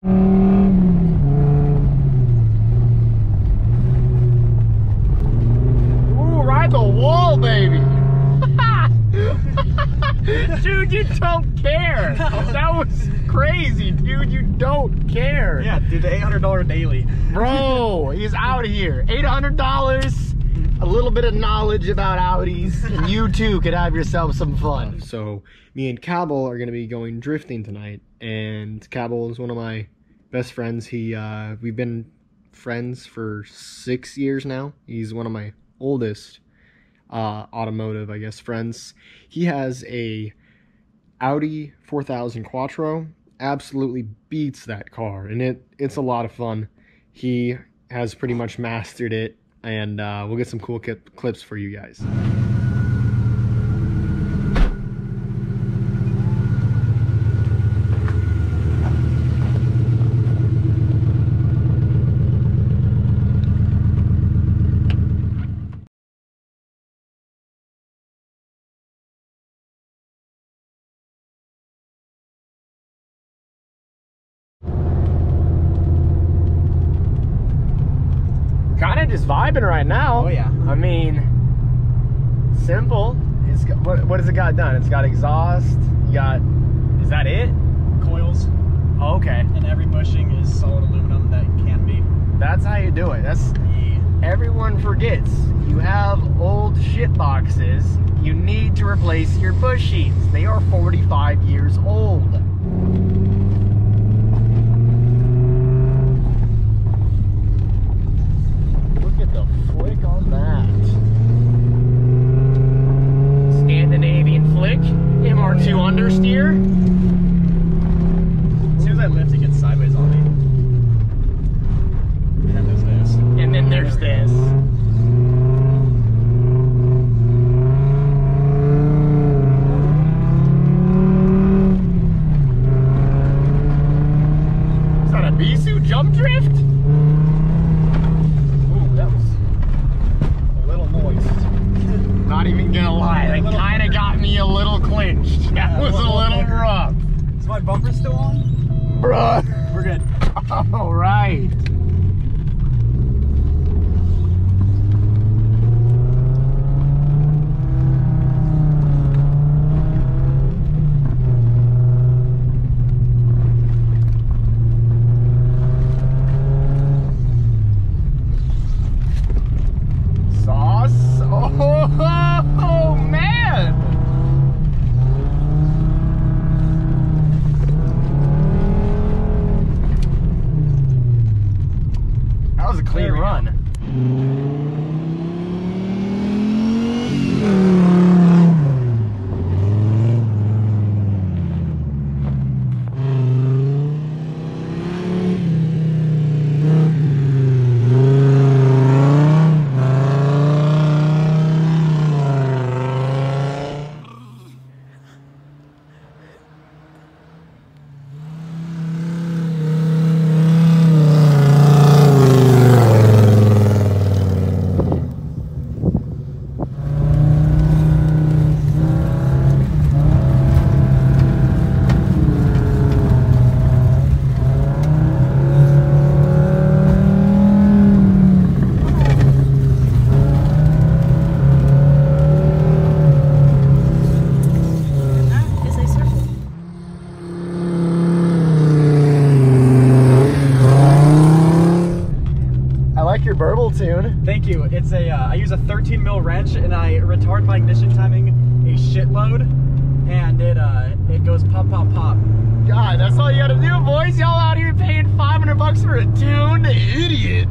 Ooh, ride the wall, baby. Dude, you don't care. That was crazy, dude. You don't care. Yeah, dude, the $800 daily. Bro, he's out of here. $800, a little bit of knowledge about Audis, and you too could have yourself some fun. So, me and Cabell are gonna be going drifting tonight, and Cabell is one of my best friends. We've been friends for 6 years now. He's one of my oldest automotive, I guess, friends. He has a Audi 4000 Quattro. Absolutely beats that car, and it's a lot of fun. He has pretty much mastered it, and we'll get some cool clips for you guys. Kind of just vibing right now. Oh yeah. I mean, simple. It's got, what has it got done? It's got exhaust. You got, is that it? Coils. Oh, okay. And every bushing is solid aluminum that can be. That's how you do it. That's everyone forgets. You have old shit boxes. You need to replace your bushings. They are 45 years old. Flick on that. Scandinavian flick. MR2 understeer. As soon as I lift, it gets sideways on me. And then there's this. And then there's this. Is that a Bisu jump drift? Not even gonna lie, that kind of got me a little clinched. That was a little rough. Is my bumper still on? Bruh. We're good. All right. Oh, man! That was a clean run. Burble tune. Thank you. It's a I use a 13 mil wrench and I retard my ignition timing a shitload, and it goes pop pop pop. God, that's all you gotta do, boys. Y'all out here paying $500 for a tune, idiot.